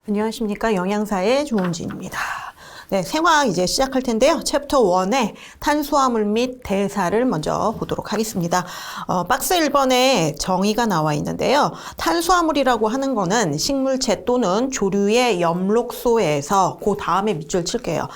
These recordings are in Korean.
안녕하십니까. 영양사의 조은진입니다. 네, 생화학 이제 시작할 텐데요. 챕터 1의 탄수화물 및 대사를 먼저 보도록 하겠습니다. 박스 1번에 정의가 나와 있는데요. 탄수화물이라고 하는 거는 식물체 또는 조류의 엽록소에서 그 다음에 밑줄 칠게요.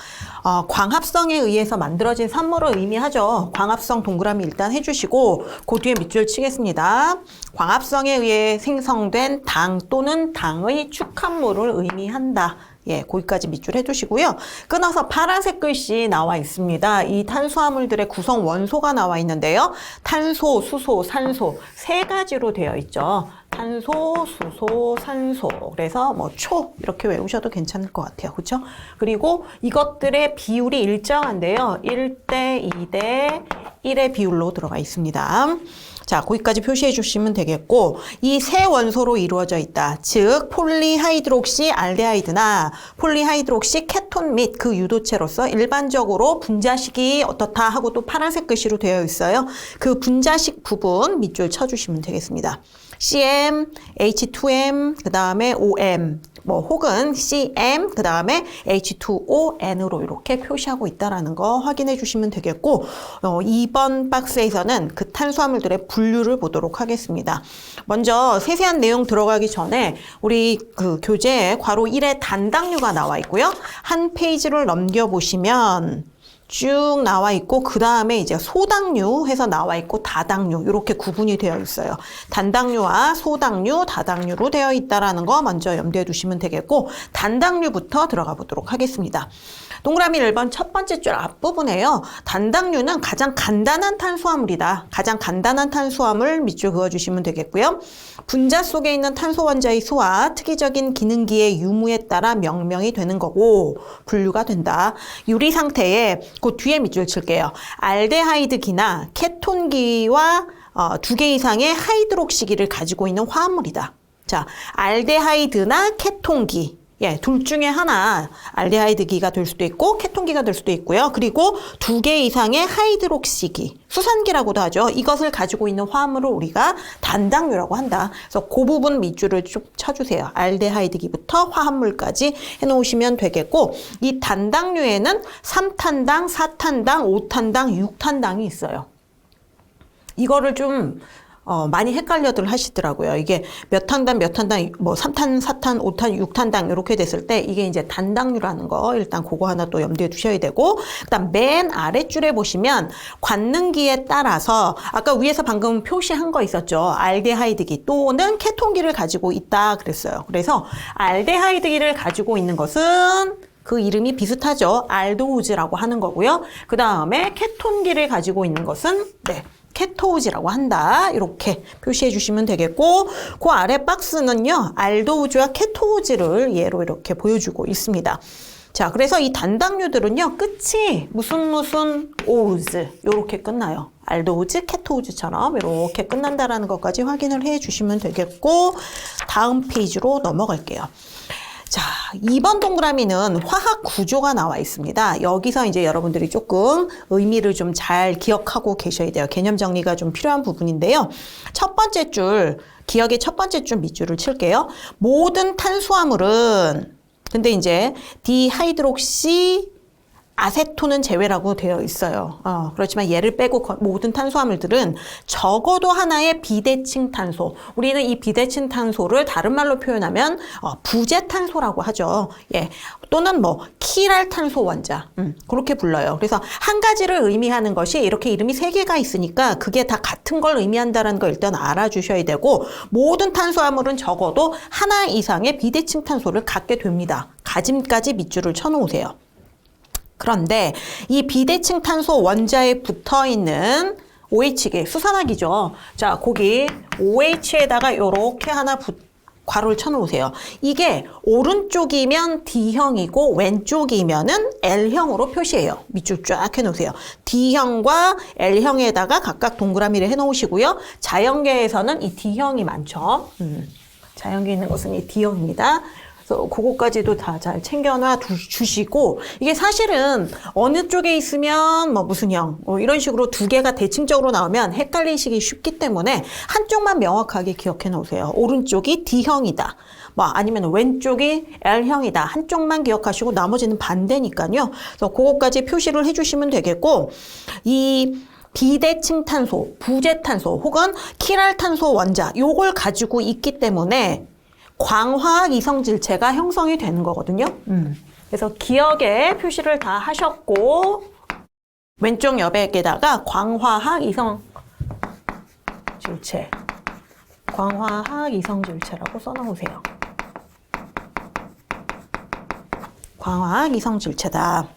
광합성에 의해서 만들어진 산물을 의미하죠. 광합성 동그라미 일단 해주시고 그 뒤에 밑줄 치겠습니다. 광합성에 의해 생성된 당 또는 당의 축합물을 의미한다. 예, 거기까지 밑줄 해주시고요. 끊어서 파란색 글씨 나와 있습니다. 이 탄수화물들의 구성 원소가 나와 있는데요. 탄소, 수소, 산소 세 가지로 되어 있죠. 탄소, 수소, 산소. 그래서 초 이렇게 외우셔도 괜찮을 것 같아요. 그렇죠? 그리고 이것들의 비율이 일정한데요. 1대 2대 1의 비율로 들어가 있습니다. 자, 거기까지 표시해 주시면 되겠고, 이 세 원소로 이루어져 있다. 즉, 폴리하이드록시 알데하이드나 폴리하이드록시 케톤 및 그 유도체로서 일반적으로 분자식이 어떻다 하고 또 파란색 글씨로 되어 있어요. 그 분자식 부분 밑줄 쳐주시면 되겠습니다. CM, H2M, 그 다음에 OM, 혹은 CM, 그 다음에 H2ON으로 이렇게 표시하고 있다는 거 확인해 주시면 되겠고, 2번 박스에서는 그 탄수화물들의 분류를 보도록 하겠습니다. 먼저 세세한 내용 들어가기 전에 우리 그 교재에 괄호 1에 단당류가 나와 있고요. 한 페이지를 넘겨보시면 쭉 나와 있고 그 다음에 이제 소당류 해서 나와 있고 다당류 이렇게 구분이 되어 있어요. 단당류와 소당류, 다당류로 되어 있다라는 거 먼저 염두에 두시면 되겠고 단당류부터 들어가 보도록 하겠습니다. 동그라미 1번 첫 번째 줄 앞부분에요. 단당류는 가장 간단한 탄수화물이다. 가장 간단한 탄수화물 밑줄 그어주시면 되겠고요. 분자 속에 있는 탄소 원자의 수와 특이적인 기능기의 유무에 따라 명명이 되는 거고 분류가 된다. 유리 상태에 그 뒤에 밑줄 칠게요. 알데하이드기나 케톤기와 2개 이상의 하이드록시기를 가지고 있는 화합물이다. 자, 알데하이드나 케톤기. 예, 둘 중에 하나 알데하이드기가 될 수도 있고 케톤기가 될 수도 있고요. 그리고 2개 이상의 하이드록시기, 수산기라고도 하죠. 이것을 가지고 있는 화합물을 우리가 단당류라고 한다. 그래서 그 부분 밑줄을 쭉 쳐주세요. 알데하이드기부터 화합물까지 해놓으시면 되겠고 이 단당류에는 3탄당, 4탄당, 5탄당, 6탄당이 있어요. 이거를 좀 많이 헷갈려들 하시더라고요. 이게 몇 탄당, 3탄, 4탄, 5탄, 6탄당 이렇게 됐을 때 이게 이제 단당류라는 거 일단 그거 하나 또 염두에 두셔야 되고 그다음 맨 아랫줄에 보시면 관능기에 따라서 아까 위에서 방금 표시한 거 있었죠. 알데하이드기 또는 케톤기를 가지고 있다 그랬어요. 그래서 알데하이드기를 가지고 있는 것은 그 이름이 비슷하죠. 알도우즈라고 하는 거고요. 그 다음에 케톤기를 가지고 있는 것은 케토우즈라고 한다. 이렇게 표시해 주시면 되겠고 그 아래 박스는요. 알도우즈와 케토우즈를 예로 이렇게 보여주고 있습니다. 자, 그래서 이 단당류들은요. 끝이 무슨 오우즈 이렇게 끝나요. 알도우즈, 케토우즈처럼 이렇게 끝난다라는 것까지 확인을 해 주시면 되겠고 다음 페이지로 넘어갈게요. 자, 2번 동그라미는 화학 구조가 나와 있습니다. 여기서 이제 여러분들이 조금 의미를 좀 잘 기억하고 계셔야 돼요. 개념 정리가 좀 필요한 부분인데요. 첫 번째 줄, 기억의 첫 번째 줄 밑줄을 칠게요. 모든 탄수화물은, 근데 이제 디하이드록시 아세톤은 제외라고 되어 있어요. 그렇지만 얘를 빼고 모든 탄수화물들은 적어도 하나의 비대칭 탄소. 우리는 이 비대칭 탄소를 다른 말로 표현하면 부재탄소라고 하죠. 예. 또는 키랄 탄소 원자. 그렇게 불러요. 그래서 한 가지를 의미하는 것이 이렇게 이름이 3개가 있으니까 그게 다 같은 걸 의미한다는 걸 일단 알아주셔야 되고 모든 탄수화물은 적어도 하나 이상의 비대칭 탄소를 갖게 됩니다. 가짐까지 밑줄을 쳐놓으세요. 그런데 이 비대칭 탄소 원자에 붙어있는 OH기, 수산화기죠. 자, 거기 OH에다가 이렇게 하나 괄호를 쳐놓으세요. 이게 오른쪽이면 D형이고 왼쪽이면은 L형으로 표시해요. 밑줄 쫙 해놓으세요. D형과 L형에다가 각각 동그라미를 해놓으시고요. 자연계에서는 이 D형이 많죠. 자연계에 있는 것은 이 D형입니다. 그래서 그거까지도 다 잘 챙겨놔 주시고, 이게 사실은 어느 쪽에 있으면 뭐 무슨 형 이런 식으로 두 개가 대칭적으로 나오면 헷갈리시기 쉽기 때문에 한쪽만 명확하게 기억해 놓으세요. 오른쪽이 D형이다. 뭐 아니면 왼쪽이 L형이다. 한쪽만 기억하시고 나머지는 반대니까요. 그래서 그거까지 표시를 해주시면 되겠고, 이 비대칭 탄소, 부재탄소 혹은 킬알탄소 원자 요걸 가지고 있기 때문에 광화학 이성질체가 형성이 되는 거거든요. 그래서 기억에 표시를 다 하셨고, 왼쪽 여백에다가 광화학 이성질체, 광화학 이성질체라고 써놓으세요. 광화학 이성질체다.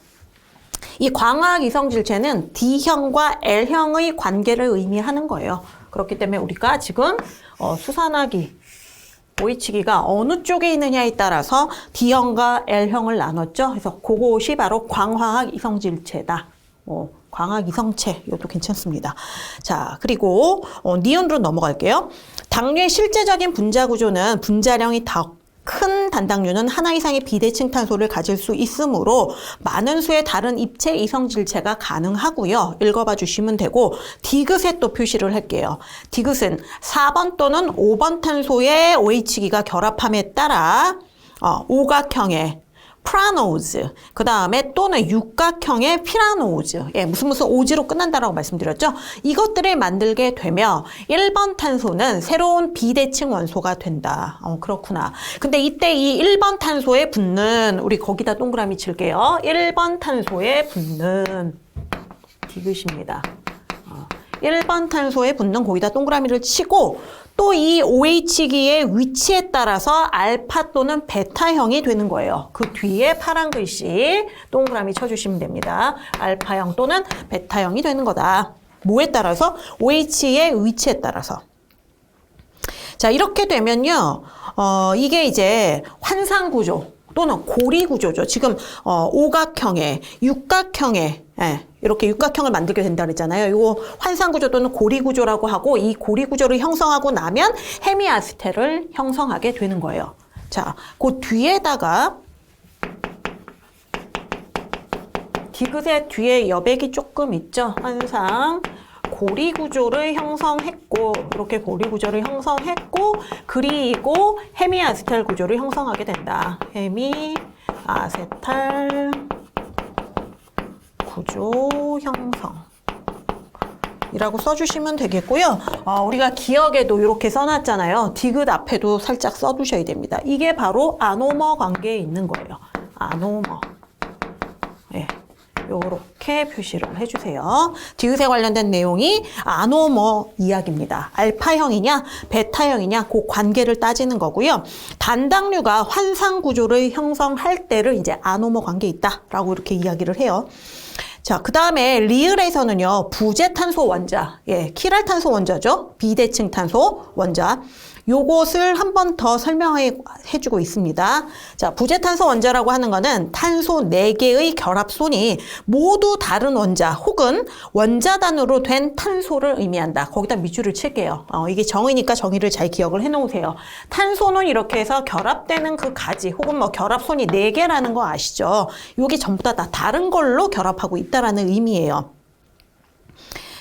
이 광화학 이성질체는 D형과 L형의 관계를 의미하는 거예요. 그렇기 때문에 우리가 지금 수산화기, OH기가 어느 쪽에 있느냐에 따라서 D형과 L형을 나눴죠. 그래서 그것이 바로 광화학 이성질체다. 광학 이성체, 이것도 괜찮습니다. 자, 그리고 니온으로 넘어갈게요. 당류의 실제적인 분자 구조는 분자량이 더 큰 단당류는 하나 이상의 비대칭 탄소를 가질 수 있으므로 많은 수의 다른 입체 이성질체가 가능하고요. 읽어봐 주시면 되고, 디귿에 또 표시를 할게요. 디귿은 4번 또는 5번 탄소의 OH기가 결합함에 따라 오각형의 프라노즈, 그 다음에 또는 육각형의 피라노즈, 무슨 오즈로 끝난다라고 말씀드렸죠. 이것들을 만들게 되며 1번 탄소는 새로운 비대칭 원소가 된다. 그렇구나. 근데 이때 이 1번 탄소에 붙는, 우리 거기다 동그라미 칠게요. 1번 탄소에 붙는 디귿입니다. 1번 탄소에 붙는 거기다 동그라미를 치고, 또 이 OH기의 위치에 따라서 알파 또는 베타형이 되는 거예요. 그 뒤에 파란 글씨 동그라미 쳐주시면 됩니다. 알파형 또는 베타형이 되는 거다. 뭐에 따라서? OH의 위치에 따라서. 자, 이렇게 되면요, 이게 이제 환상구조 또는 고리구조죠. 지금 오각형의, 육각형의, 이렇게 육각형을 만들게 된다 그랬잖아요. 이거 환상구조 또는 고리구조라고 하고, 이 고리구조를 형성하고 나면 헤미아스텔을 형성하게 되는 거예요. 자, 그 뒤에다가 디귿의 뒤에 여백이 조금 있죠. 환상 고리구조를 형성했고, 이렇게 고리구조를 형성했고, 그리고 헤미아세탈 구조를 형성하게 된다. 헤미아세탈 구조 형성 이라고 써주시면 되겠고요. 우리가 기억에도 이렇게 써놨잖아요. 디귿 앞에도 살짝 써두셔야 됩니다. 이게 바로 아노머 관계에 있는 거예요. 아노머. 요렇게 표시를 해주세요. 디귿에 관련된 내용이 아노머 이야기입니다. 알파형이냐 베타형이냐 그 관계를 따지는 거고요. 단당류가 환상 구조를 형성할 때를 이제 아노머 관계에 있다라고 이렇게 이야기를 해요. 자, 그 다음에 리을에서는요, 부재탄소 원자, 킬알탄소 원자죠. 비대칭 탄소 원자. 요것을 한 번 더 설명해주고 있습니다. 자, 부재탄소 원자라고 하는 거는 탄소 4개의 결합손이 모두 다른 원자 혹은 원자단으로 된 탄소를 의미한다. 거기다 밑줄을 칠게요. 이게 정의니까 정의를 잘 기억을 해놓으세요. 탄소는 이렇게 해서 결합되는 그 가지 혹은 뭐 결합손이 4개라는 거 아시죠? 요게 전부 다 다른 걸로 결합하고 있다라는 의미예요.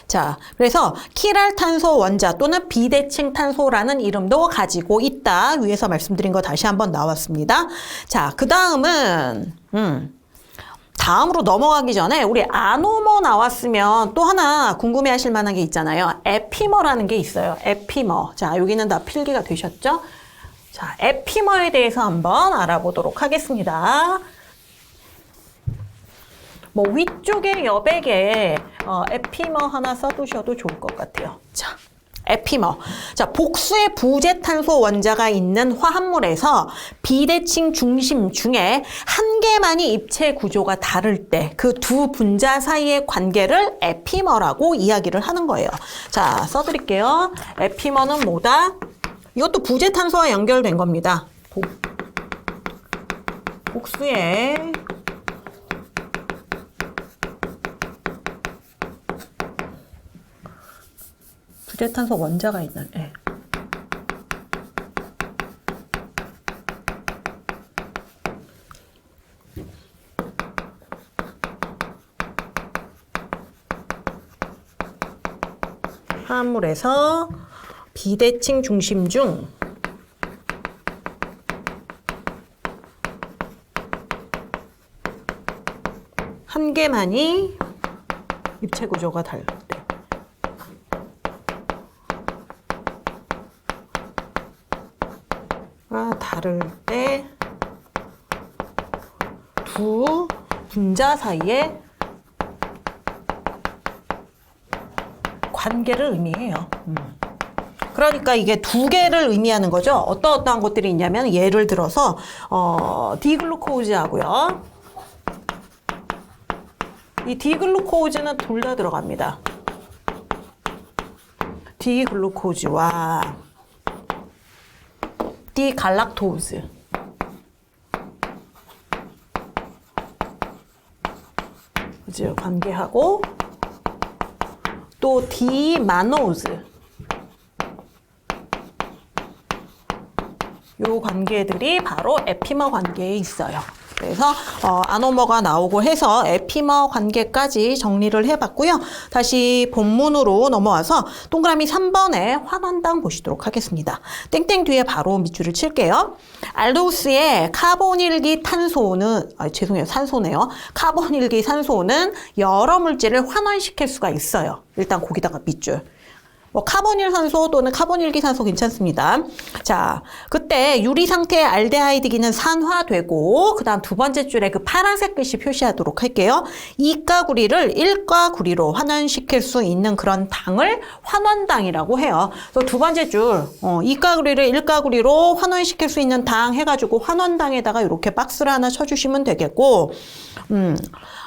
자, 그래서 킬알탄소 원자 또는 비대칭 탄소라는 이름도 가지고 있다. 위에서 말씀드린 거 다시 한번 나왔습니다. 자, 그 다음은 다음으로 넘어가기 전에 우리 아노머 나왔으면 또 하나 궁금해하실 만한 게 있잖아요. 에피머라는 게 있어요. 에피머. 자, 여기는 다 필기가 되셨죠? 자, 에피머에 대해서 한번 알아보도록 하겠습니다. 뭐 위쪽에 여백에 에피머 하나 써두셔도 좋을 것 같아요. 자, 에피머. 자, 복수의 부재탄소 원자가 있는 화합물에서 비대칭 중심 중에 한 개만이 입체 구조가 다를 때 그 두 분자 사이의 관계를 에피머라고 이야기를 하는 거예요. 자, 써드릴게요. 에피머는 뭐다? 이것도 부재탄소와 연결된 겁니다. 복수의 부재탄소 원자가 있는, 화합물에서 비대칭 중심 중 한 개만이 입체 구조가 다를 때 다를 때 두 분자 사이에 관계를 의미해요. 그러니까 이게 두 개를 의미하는 거죠. 어떠한 것들이 있냐면 예를 들어서 디글루코즈하고요. 이 디글루코즈는 둘 다 들어갑니다. 디글루코즈와 디갈락토즈. 그죠? 관계하고 또 디마노즈. 요 관계들이 바로 에피머 관계에 있어요. 그래서 아노머가 나오고 해서 에피머 관계까지 정리를 해봤고요. 다시 본문으로 넘어와서 동그라미 3번에 환원당 보시도록 하겠습니다. 땡땡 뒤에 바로 밑줄을 칠게요. 알도스의 카본일기 탄소는 죄송해요. 산소네요. 카본일기 산소는 여러 물질을 환원시킬 수가 있어요. 일단 거기다가 밑줄. 카본일산소 또는 카본일기산소 괜찮습니다. 자, 그때 유리 상태의 알데하이드기는 산화되고 그 다음 두 번째 줄에 그 파란색 글씨 표시하도록 할게요. 이가구리를 일가구리로 환원시킬 수 있는 그런 당을 환원당이라고 해요. 그래서 두 번째 줄 이가구리를 일가구리로 환원시킬 수 있는 당 해가지고 환원당에다가 이렇게 박스를 하나 쳐주시면 되겠고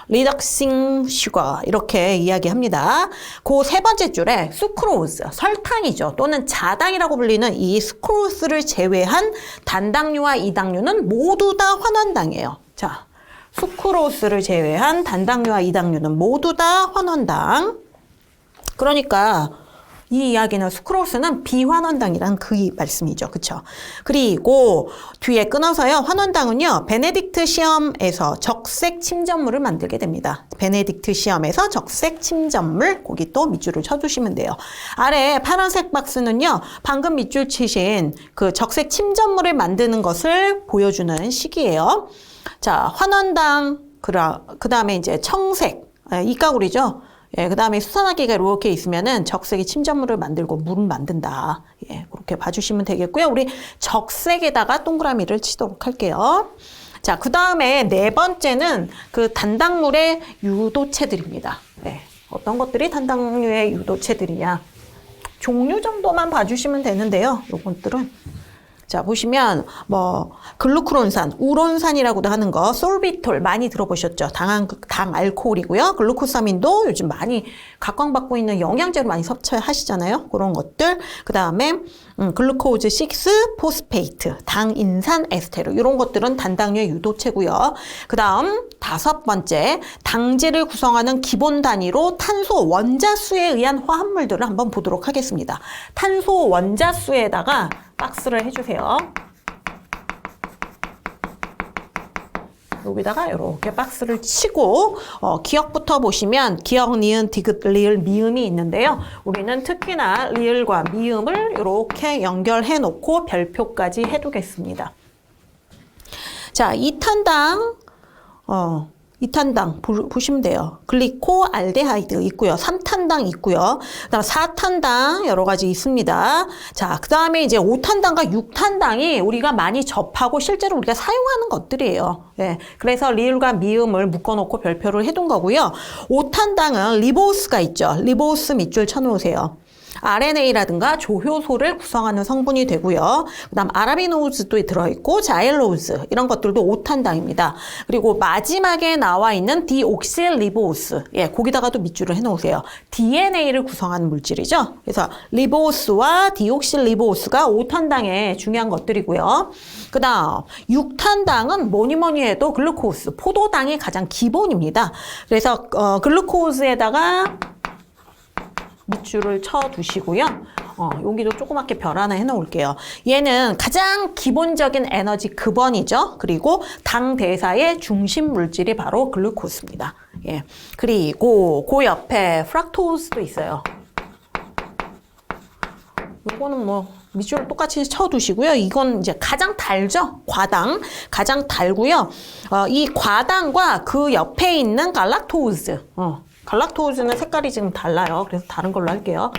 리덕싱 슈거 이렇게 이야기합니다. 그 세 번째 줄에 수크로스, 설탕이죠. 또는 자당이라고 불리는 이 수크로스를 제외한 단당류와 이당류는 모두 다 환원당이에요. 자, 수크로스를 제외한 단당류와 이당류는 모두 다 환원당. 그러니까 이 이야기는 수크로스는 비환원당이란 그 말씀이죠. 그쵸? 그리고 뒤에 끊어서요. 환원당은요. 베네딕트 시험에서 적색 침전물을 만들게 됩니다. 베네딕트 시험에서 적색 침전물 거기 또 밑줄을 쳐주시면 돼요. 아래 파란색 박스는요. 방금 밑줄 치신 그 적색 침전물을 만드는 것을 보여주는 식이에요. 자, 환원당 그 다음에 이제 청색 이가구리죠. 예, 그 다음에 수산화기가 이렇게 있으면은 적색이 침전물을 만들고 물을 만든다. 예, 그렇게 봐주시면 되겠고요. 우리 적색에다가 동그라미를 치도록 할게요. 자, 그 다음에 네 번째는 그 단당물의 유도체들입니다. 예, 어떤 것들이 단당류의 유도체들이냐. 종류 정도만 봐주시면 되는데요. 요것들은. 자, 보시면 글루크론산, 우론산이라고도 하는 거, 솔비톨 많이 들어보셨죠? 당 알코올이고요. 글루코사민도 요즘 많이 각광받고 있는 영양제로 많이 섭취하시잖아요. 그런 것들. 그 다음에 글루코즈 6 포스페이트, 당인산 에스테르 이런 것들은 단당류의 유도체고요. 그 다음 다섯 번째, 당질을 구성하는 기본 단위로 탄소 원자수에 의한 화합물들을 한번 보도록 하겠습니다. 탄소 원자수에다가 박스를 해주세요. 여기다가 이렇게 박스를 치고 기억부터 보시면 기억, 니은, 디귿, 리을, 미음이 있는데요. 우리는 특히나 리을과 미음을 이렇게 연결해 놓고 별표까지 해두겠습니다. 자, 이탄당 보시면 돼요. 글리코 알데하이드 있고요. 3탄당 있고요. 그다음 4탄당 여러 가지 있습니다. 자, 그다음에 이제 5탄당과 6탄당이 우리가 많이 접하고 실제로 우리가 사용하는 것들이에요. 예. 그래서 리을과 미음을 묶어 놓고 별표를 해둔 거고요. 5탄당은 리보스가 있죠. 리보스 밑줄 쳐 놓으세요. RNA라든가 조효소를 구성하는 성분이 되고요. 그다음 아라비노즈도 들어있고 자일로즈 이런 것들도 5탄당입니다. 그리고 마지막에 나와 있는 디옥실리보스, 예, 거기다가도 밑줄을 해놓으세요. DNA를 구성하는 물질이죠. 그래서 리보스와 디옥실리보스가 5탄당의 중요한 것들이고요. 그다음 6탄당은 뭐니 해도 글루코스, 포도당이 가장 기본입니다. 그래서 글루코스에다가 밑줄을 쳐두시고요. 여기도 조그맣게 별 하나 해놓을게요. 얘는 가장 기본적인 에너지 급원이죠. 그리고 당 대사의 중심 물질이 바로 글루코스입니다. 예. 그리고 그 옆에 프락토스도 있어요. 요거는 뭐 밑줄 똑같이 쳐두시고요. 이건 이제 가장 달죠. 과당. 가장 달고요. 이 과당과 그 옆에 있는 갈락토우즈. 갈락토우즈는 색깔이 지금 달라요. 그래서 다른 걸로 할게요.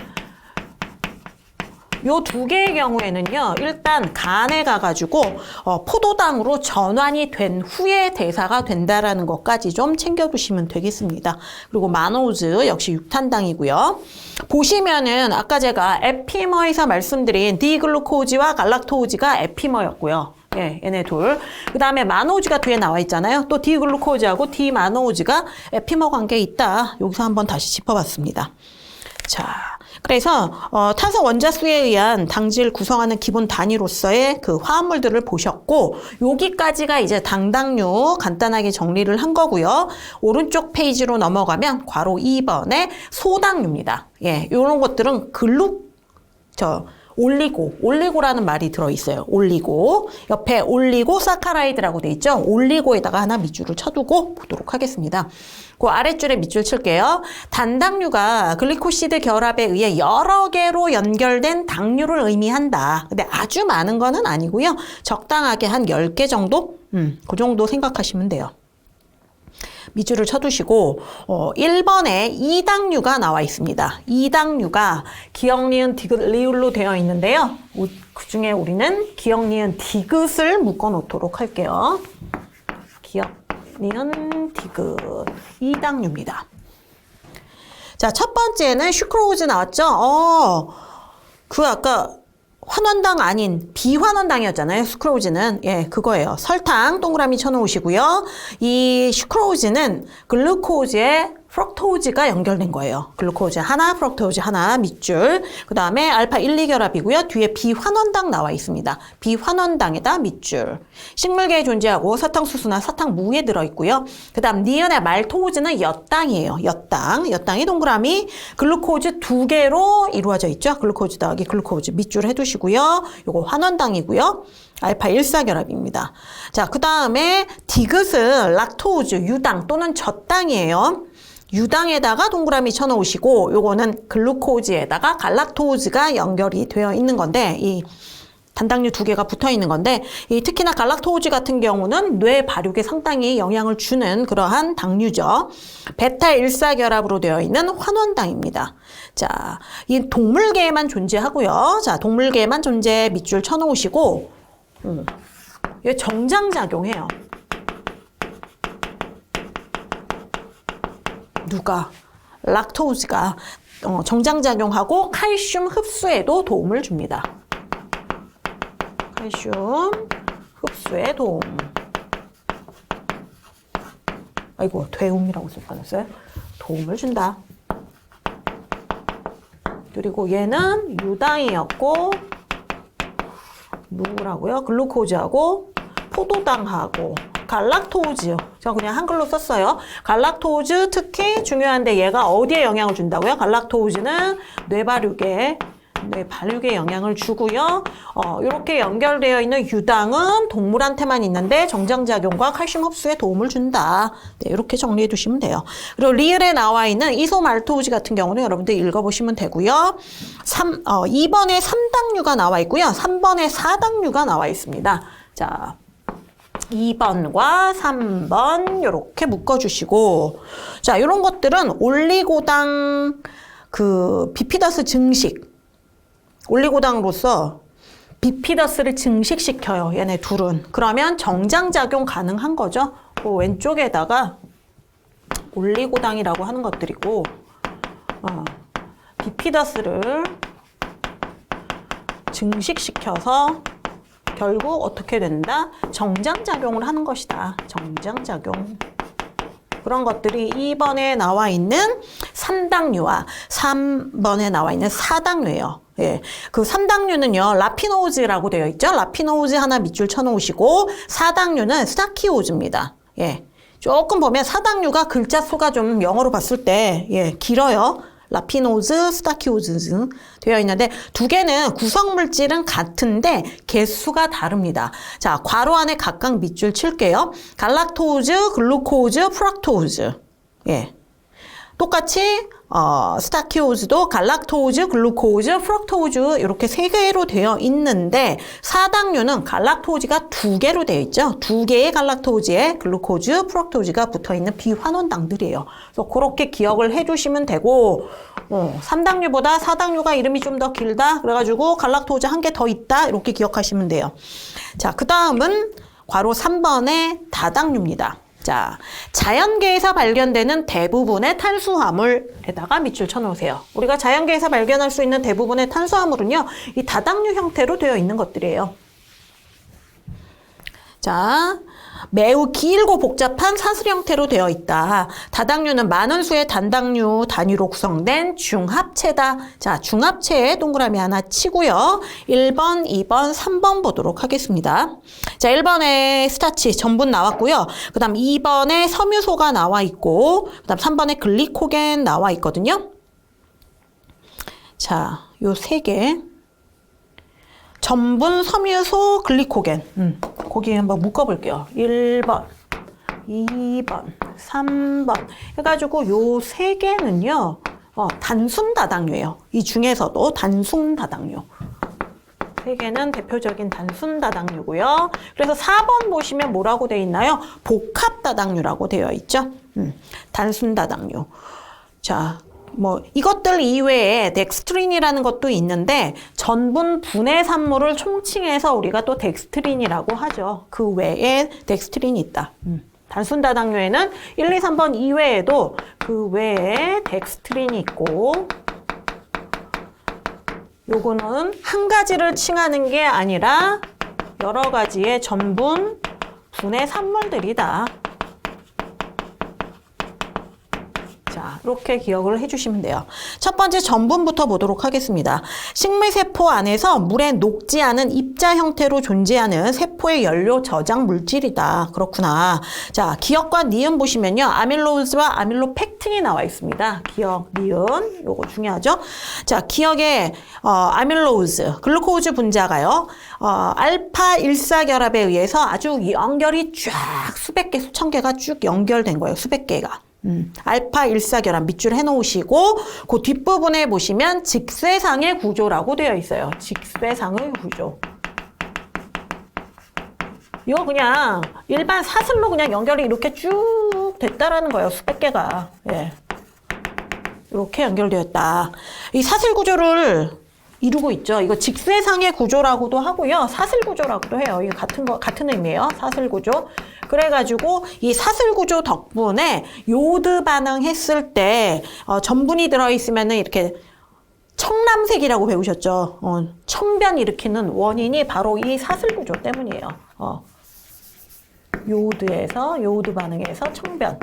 요 두 개의 경우에는요, 일단 간에 가가지고 포도당으로 전환이 된 후에 대사가 된다라는 것까지 좀 챙겨두시면 되겠습니다. 그리고 마노즈 역시 육탄당이고요. 보시면은 아까 제가 에피머에서 말씀드린 디글루코즈와 갈락토우즈가 에피머였고요. 예, 얘네 둘. 그 다음에 마노즈가 뒤에 나와 있잖아요. 또 디글루코즈하고 디마노즈가 에피머 관계에 있다. 여기서 한번 다시 짚어봤습니다. 자, 그래서 탄소 원자수에 의한 당질 구성하는 기본 단위로서의 그 화합물들을 보셨고, 여기까지가 이제 당당류 간단하게 정리를 한 거고요. 오른쪽 페이지로 넘어가면 괄호 2번에 소당류입니다. 예, 이런 것들은 올리고라는 말이 들어있어요. 올리고. 옆에 올리고 사카라이드라고 돼 있죠. 올리고에다가 하나 밑줄을 쳐두고 보도록 하겠습니다. 그 아랫줄에 밑줄 칠게요. 단당류가 글리코시드 결합에 의해 여러 개로 연결된 당류를 의미한다. 근데 아주 많은 거는 아니고요. 적당하게 한 10개 정도? 그 정도 생각하시면 돼요. 밑줄을 쳐두시고 1번에 이당류가 나와 있습니다. 이당류가 기역, 니은, 디귿, 리을로 되어 있는데요. 그중에 우리는 기역, 니은, 디귿을 묶어놓도록 할게요. 기역, 니은, 디귿. 이당류입니다. 자, 첫 번째는 슈크로즈 나왔죠? 아까 환원당 아닌 비환원당이었잖아요. 수크로즈는. 예, 그거예요. 설탕 동그라미 쳐놓으시고요. 이 슈크로즈는 글루코즈에 프럭토즈가 연결된 거예요. 글루코즈 하나, 프럭토즈 하나, 밑줄. 그 다음에 알파 1, 2결합이고요. 뒤에 비환원당 나와 있습니다. 비환원당에다 밑줄. 식물계에 존재하고 사탕수수나 사탕무에 들어있고요. 그 다음 니은의 말토우즈는 엿당이에요. 엿당이 동그라미. 글루코즈 2개로 이루어져 있죠. 글루코즈 더하기 글루코즈 밑줄 해두시고요. 요거 환원당이고요. 알파 1사결합입니다. 자, 그 다음에 디귿은 락토우즈, 유당 또는 젖당이에요. 유당에다가 동그라미 쳐놓으시고 요거는 글루코즈에다가 갈락토우즈가 연결이 되어 있는 건데 이 단당류 2개가 붙어 있는 건데 특히나 갈락토우즈 같은 경우는 뇌 발육에 상당히 영향을 주는 그러한 당류죠. 베타 1사결합으로 되어 있는 환원당입니다. 자, 이 동물계에만 존재하고요. 자, 동물계에만 존재 밑줄 쳐놓으시고 얘 정장작용해요. 누가? 락토우즈가 정장작용하고 칼슘 흡수에도 도움을 줍니다. 칼슘 흡수에 도움. 아이고, 도움이라고 쓸 뻔했어요. 도움을 준다. 그리고 얘는 유당이었고 누구라고요? 글루코즈하고 포도당하고 갈락토우즈. 제가 그냥 한글로 썼어요. 갈락토우즈 특히 중요한데 얘가 어디에 영향을 준다고요? 갈락토우즈는 뇌 발육에 영향을 주고요. 이렇게 연결되어 있는 유당은 동물한테만 있는데 정장작용과 칼슘 흡수에 도움을 준다. 네, 이렇게 정리해 두시면 돼요. 그리고 리을에 나와 있는 이소말토우즈 같은 경우는 여러분들 읽어보시면 되고요. 2번에 3당류가 나와 있고요. 3번에 4당류가 나와 있습니다. 자, 2번과 3번 이렇게 묶어주시고, 자, 이런 것들은 올리고당 비피더스 증식, 올리고당으로서 비피더스를 증식시켜요. 얘네 둘은. 그러면 정장작용 가능한 거죠. 그 왼쪽에다가 올리고당이라고 하는 것들이고 비피더스를 증식시켜서 결국 어떻게 된다? 정장작용을 하는 것이다. 정장작용. 그런 것들이 2번에 나와 있는 3당류와 3번에 나와 있는 4당류예요. 예. 그 3당류는요, 라피노우즈라고 되어 있죠. 라피노우즈 하나 밑줄 쳐놓으시고, 4당류는 스타키오즈입니다. 예. 조금 보면 4당류가 글자 수가 좀 영어로 봤을 때, 예, 길어요. 라피노즈, 스타키오즈 되어 있는데 두 개는 구성 물질은 같은데 개수가 다릅니다. 자, 괄호 안에 각각 밑줄 칠게요. 갈락토우즈, 글루코즈, 프락토우즈. 예. 똑같이 스타키오즈도 갈락토즈, 글루코즈, 프럭토즈 이렇게 3개로 되어 있는데 4당류는 갈락토즈가 2개로 되어 있죠. 2개의 갈락토즈에 글루코즈, 프럭토즈가 붙어있는 비환원당들이에요. 그래서 그렇게 기억을 해주시면 되고 3당류보다 4당류가 이름이 좀 더 길다. 그래가지고 갈락토즈 1개 더 있다. 이렇게 기억하시면 돼요. 자, 그 다음은 괄호 3번의 다당류입니다. 자, 자연계에서 발견되는 대부분의 탄수화물에다가 밑줄 쳐놓으세요. 우리가 자연계에서 발견할 수 있는 대부분의 탄수화물은요, 이 다당류 형태로 되어 있는 것들이에요. 자, 매우 길고 복잡한 사슬 형태로 되어 있다. 다당류는 많은 수의 단당류 단위로 구성된 중합체다. 자, 중합체에 동그라미 하나 치고요. 1번, 2번, 3번 보도록 하겠습니다. 자, 1번에 스타치 전분 나왔고요. 그 다음 2번에 섬유소가 나와 있고, 그 다음 3번에 글리코겐 나와 있거든요. 자, 요 3개. 전분, 섬유소, 글리코겐. 거기 한번 묶어볼게요. 1번, 2번, 3번 해가지고 요 3개는요. 단순 다당류예요. 이 중에서도 단순 다당류. 3개는 대표적인 단순 다당류고요. 그래서 4번 보시면 뭐라고 되어 있나요? 복합 다당류라고 되어 있죠. 단순 다당류. 자, 이것들 이외에 덱스트린이라는 것도 있는데 전분 분해 산물을 총칭해서 우리가 또 덱스트린이라고 하죠. 그 외에 덱스트린이 있다. 단순 다당류에는 1, 2, 3번 이외에도 그 외에 덱스트린이 있고, 요거는 한 가지를 칭하는 게 아니라 여러 가지의 전분 분해 산물들이다. 자, 이렇게 기억을 해주시면 돼요. 첫 번째 전분부터 보도록 하겠습니다. 식물세포 안에서 물에 녹지 않은 입자 형태로 존재하는 세포의 연료 저장 물질이다. 그렇구나. 자, 기억과 니은 보시면요. 아밀로즈와 아밀로펙틴이 나와 있습니다. 기억, 니은. 요거 중요하죠. 자, 기억에 아밀로즈, 글루코즈 분자가요. 알파 1사 결합에 의해서 아주 연결이 쫙 수백 개, 수천 개가 쭉 연결된 거예요. 수백 개가. 알파 1사 결합 밑줄 해놓으시고 그 뒷부분에 보시면 직쇄상의 구조라고 되어 있어요. 직쇄상의 구조. 이거 그냥 일반 사슬로 그냥 연결이 이렇게 쭉 됐다라는 거예요. 수백 개가. 예. 이렇게 연결되었다. 이 사슬 구조를 이루고 있죠. 이거 직쇄상의 구조라고도 하고요. 사슬 구조라고도 해요. 이게 같은 의미예요. 사슬 구조. 그래가지고 이 사슬 구조 덕분에 요드 반응했을 때 전분이 들어있으면은 이렇게 청람색이라고 배우셨죠. 청변 일으키는 원인이 바로 이 사슬 구조 때문이에요. 요드 반응에서 청변.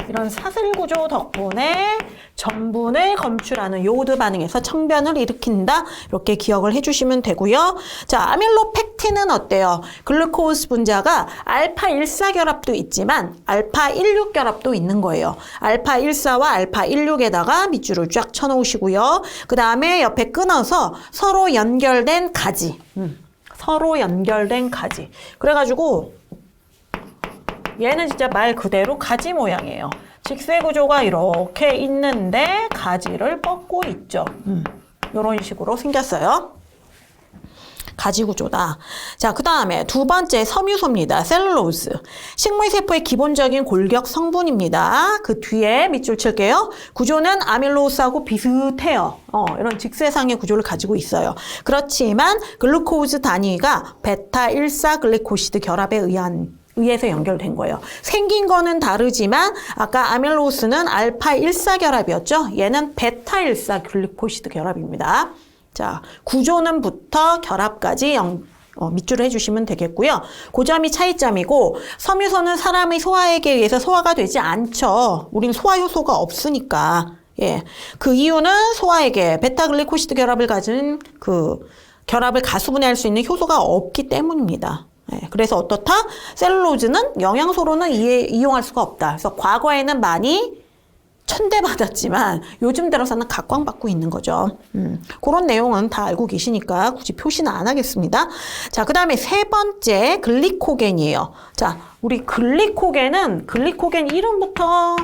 이런 사슬 구조 덕분에 전분을 검출하는 요오드 반응에서 청변을 일으킨다. 이렇게 기억을 해주시면 되고요. 자, 아밀로펙틴은 어때요? 글루코스 분자가 알파 1사 결합도 있지만 알파 16 결합도 있는 거예요. 알파 1사와 알파 16에다가 밑줄을 쫙 쳐놓으시고요. 그 다음에 옆에 끊어서 서로 연결된 가지. 서로 연결된 가지. 그래가지고 얘는 진짜 말 그대로 가지 모양이에요. 직쇄 구조가 이렇게 있는데 가지를 뻗고 있죠. 이런 식으로 생겼어요. 가지 구조다. 자, 그 다음에 두 번째 섬유소입니다. 셀룰로즈. 식물세포의 기본적인 골격 성분입니다. 그 뒤에 밑줄 칠게요. 구조는 아밀로스하고 비슷해요. 이런 직쇄상의 구조를 가지고 있어요. 그렇지만 글루코즈 단위가 베타 1사 글리코시드 결합에 의해서 연결된 거예요. 생긴 거는 다르지만 아까 아밀로스는 알파 1사 결합이었죠. 얘는 베타 1사 글리코시드 결합입니다. 자, 구조는부터 결합까지 밑줄을 해주시면 되겠고요. 그 점이 차이점이고 섬유소는 사람의 소화액에 의해서 소화가 되지 않죠. 우린 소화 효소가 없으니까. 예, 그 이유는 소화액에 베타 글리코시드 결합을 가진 그 결합을 가수분해할 수 있는 효소가 없기 때문입니다. 네, 그래서 어떻다? 셀룰로즈는 영양소로는 이용할 수가 없다. 그래서 과거에는 많이 천대받았지만 요즘 들어서는 각광받고 있는 거죠. 그런 내용은 다 알고 계시니까 굳이 표시는 안 하겠습니다. 자, 그 다음에 세 번째 글리코겐이에요. 자, 우리 글리코겐 이름부터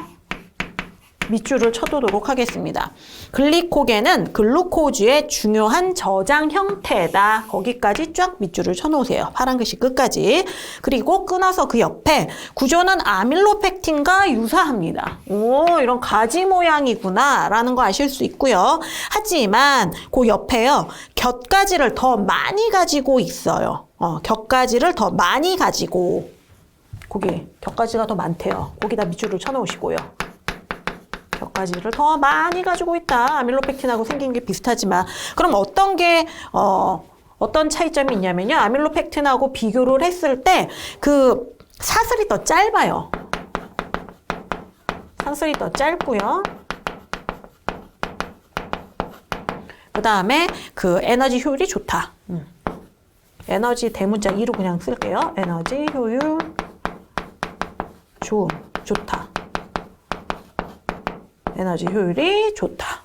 밑줄을 쳐두도록 하겠습니다. 글리코겐은 글루코즈의 중요한 저장 형태다. 거기까지 쫙 밑줄을 쳐놓으세요. 파란 글씨 끝까지. 그리고 끊어서 그 옆에 구조는 아밀로펙틴과 유사합니다. 오, 이런 가지 모양이구나 라는 거 아실 수 있고요. 하지만 그 옆에요. 곁가지를 더 많이 가지고 있어요. 곁가지를 더 많이 가지고 거기 곁가지가 더 많대요. 거기다 밑줄을 쳐놓으시고요. 곁가지를 더 많이 가지고 있다. 아밀로펙틴하고 생긴 게 비슷하지만 그럼 어떤 차이점이 있냐면요. 아밀로펙틴하고 비교를 했을 때 그 사슬이 더 짧아요. 사슬이 더 짧고요. 그 다음에 그 에너지 효율이 좋다. 에너지 대문자 2로 그냥 쓸게요. 에너지 효율 좋다. 에너지 효율이 좋다.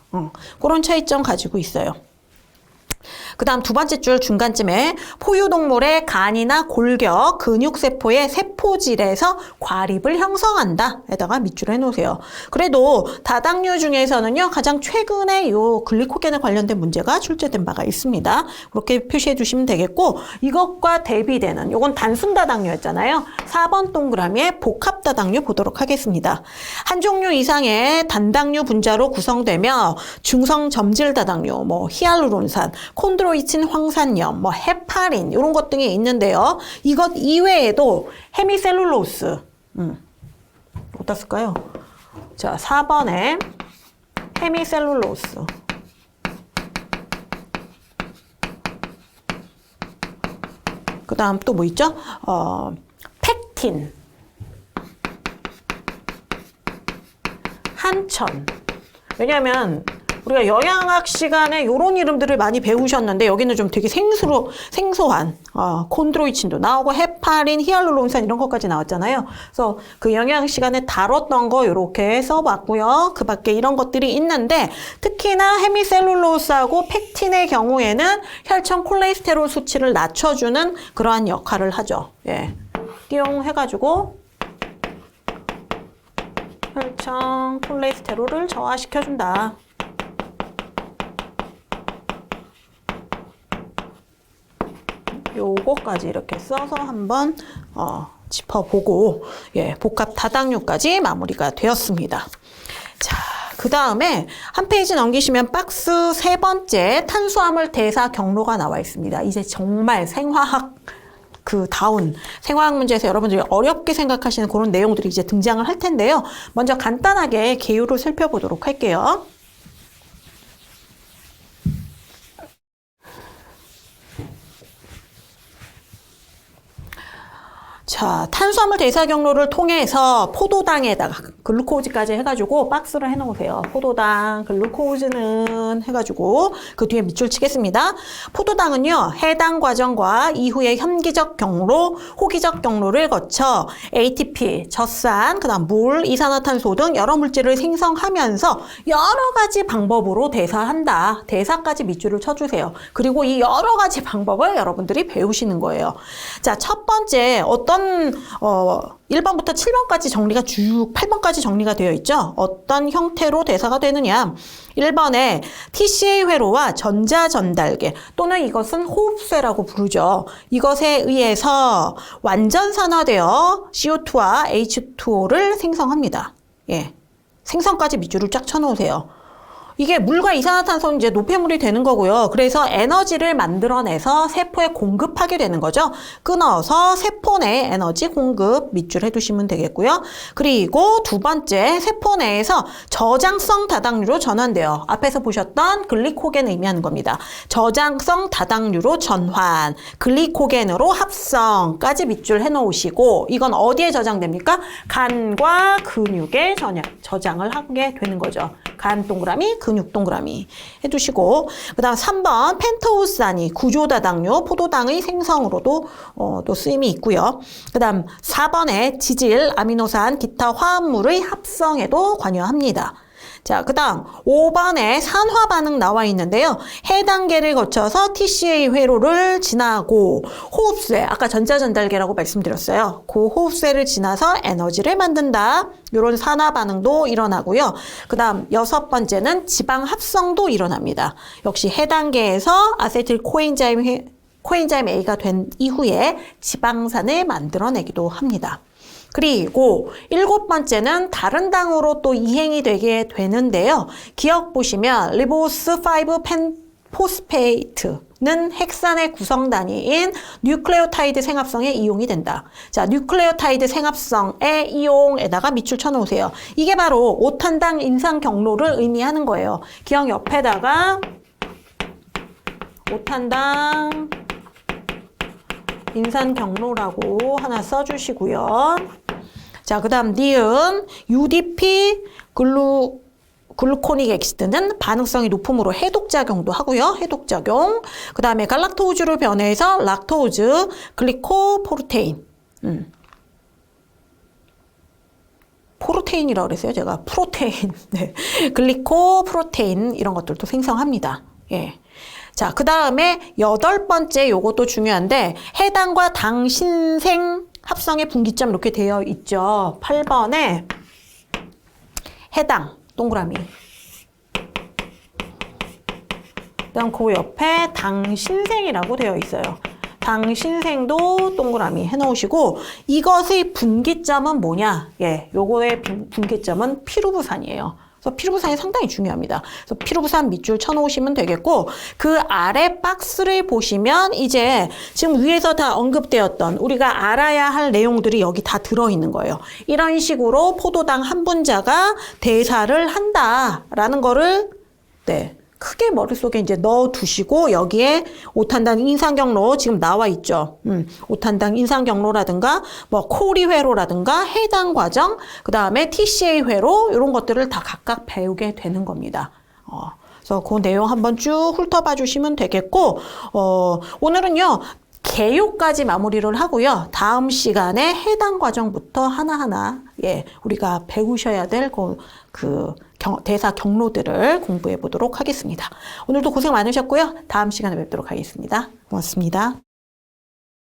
그런 차이점 가지고 있어요. 그 다음 두 번째 줄 중간쯤에 포유동물의 간이나 골격, 근육세포의 세포질에서 과립을 형성한다. 에다가 밑줄 해놓으세요. 그래도 다당류 중에서는요, 가장 최근에 이 글리코겐에 관련된 문제가 출제된 바가 있습니다. 그렇게 표시해 주시면 되겠고, 이것과 대비되는, 이건 단순 다당류였잖아요. 4번 동그라미에 복합 다당류 보도록 하겠습니다. 한 종류 이상의 단당류 분자로 구성되며 중성 점질 다당류, 히알루론산, 콘드로이친 황산염, 헤파린 이런 것 등이 있는데요. 이것 이외에도 헤미셀룰로스 어디다 쓸까요? 자, 4번에 헤미셀룰로스 그 다음 또 뭐 있죠? 펙틴 한천 왜냐하면 우리가 영양학 시간에 이런 이름들을 많이 배우셨는데 여기는 좀 되게 생소한 콘드로이친도 나오고 헤파린, 히알루론산 이런 것까지 나왔잖아요. 그래서 그 영양학 시간에 다뤘던 거 이렇게 써봤고요. 그 밖에 이런 것들이 있는데 특히나 헤미셀룰로스하고 펙틴의 경우에는 혈청 콜레스테롤 수치를 낮춰주는 그러한 역할을 하죠. 예, 띠용 해가지고 혈청 콜레스테롤을 저하시켜준다. 요거까지 이렇게 써서 한번 짚어보고 복합 다당류까지 마무리가 되었습니다. 자, 그 다음에 한 페이지 넘기시면 박스 세 번째 탄수화물 대사 경로가 나와 있습니다. 이제 정말 생화학 다운 생화학 문제에서 여러분들이 어렵게 생각하시는 그런 내용들이 이제 등장을 할 텐데요. 먼저 간단하게 개요를 살펴보도록 할게요. 자, 탄수화물 대사 경로를 통해서 포도당에다가 글루코즈까지 해가지고 박스를 해놓으세요. 포도당, 글루코즈는 해가지고 그 뒤에 밑줄 치겠습니다. 포도당은요, 해당 과정과 이후의 현기적 경로, 호기적 경로를 거쳐 ATP, 젖산, 그다음 물, 이산화탄소 등 여러 물질을 생성하면서 여러 가지 방법으로 대사한다. 대사까지 밑줄을 쳐주세요. 그리고 이 여러 가지 방법을 여러분들이 배우시는 거예요. 자, 첫 번째 어떤 1번부터 7번까지 정리가 8번까지 정리가 되어 있죠. 어떤 형태로 대사가 되느냐. 1번에 TCA 회로와 전자전달계 또는 이것은 호흡쇠라고 부르죠. 이것에 의해서 완전산화되어 CO2와 H2O를 생성합니다. 예, 생성까지 밑줄을 쫙 쳐놓으세요. 이게 물과 이산화탄소는 이제 노폐물이 되는 거고요. 그래서 에너지를 만들어내서 세포에 공급하게 되는 거죠. 끊어서 세포 내 에너지 공급 밑줄 해두시면 되겠고요. 그리고 두 번째, 세포 내에서 저장성 다당류로 전환돼요. 앞에서 보셨던 글리코겐을 의미하는 겁니다. 저장성 다당류로 전환, 글리코겐으로 합성까지 밑줄 해놓으시고 이건 어디에 저장됩니까? 간과 근육에 저장을 하게 되는 거죠. 간 동그라미, 근육 동그라미 해두시고 그 다음 3번 펜토우산이 구조다당류, 포도당의 생성으로도 또 쓰임이 있고요. 그 다음 4번에 지질, 아미노산, 기타 화합물의 합성에도 관여합니다. 자, 그 다음 5번에 산화 반응 나와 있는데요. 해단계를 거쳐서 TCA 회로를 지나고 호흡쇠, 아까 전자전달계라고 말씀드렸어요. 그 호흡쇠를 지나서 에너지를 만든다. 이런 산화 반응도 일어나고요. 그 다음 6번째는 지방 합성도 일어납니다. 역시 해단계에서 아세틸 코엔자임 A가 된 이후에 지방산을 만들어내기도 합니다. 그리고 7번째는 다른 당으로 또 이행이 되게 되는데요. 기억 보시면 리보스 5 펜포스페이트는 헥산의 구성단위인 뉴클레오타이드 생합성에 이용이 된다. 자, 뉴클레오타이드 생합성의 이용에다가 밑줄 쳐놓으세요. 이게 바로 5탄당 인상 경로를 의미하는 거예요. 기억 옆에다가 5탄당 인산 경로라고 하나 써주시고요. 자, 그 다음 니은 UDP 글루코닉 엑시드는 반응성이 높음으로 해독작용도 하고요. 해독작용. 그 다음에 갈락토우즈로 변해서 락토우즈, 글리코포르테인. 포르테인이라고 그랬어요. 제가 프로테인. 네. 글리코프로테인 이런 것들도 생성합니다. 예. 자, 그 다음에 8번째 요것도 중요한데 해당과 당 신생 합성의 분기점 이렇게 되어 있죠. 8번에 해당 동그라미. 그다음 그 옆에 당 신생이라고 되어 있어요. 당 신생도 동그라미 해놓으시고 이것의 분기점은 뭐냐? 예, 요거의 분기점은 피루부산이에요. 그래서 피루부산이 상당히 중요합니다. 그래서 피루부산 밑줄 쳐놓으시면 되겠고 그 아래 박스를 보시면 이제 지금 위에서 다 언급되었던 우리가 알아야 할 내용들이 여기 다 들어있는 거예요. 이런 식으로 포도당 한 분자가 대사를 한다라는 거를 네. 크게 머릿속에 이제 넣어두시고 여기에 5탄당 인상경로 지금 나와 있죠. 5탄당 인상경로라든가 뭐 코리 회로라든가 해당 과정, 그 다음에 TCA 회로 이런 것들을 다 각각 배우게 되는 겁니다. 그래서 그 내용 한번 쭉 훑어봐 주시면 되겠고 오늘은요. 개요까지 마무리를 하고요. 다음 시간에 해당 과정부터 하나하나 예, 우리가 배우셔야 될 대사 경로들을 공부해 보도록 하겠습니다. 오늘도 고생 많으셨고요. 다음 시간에 뵙도록 하겠습니다. 고맙습니다.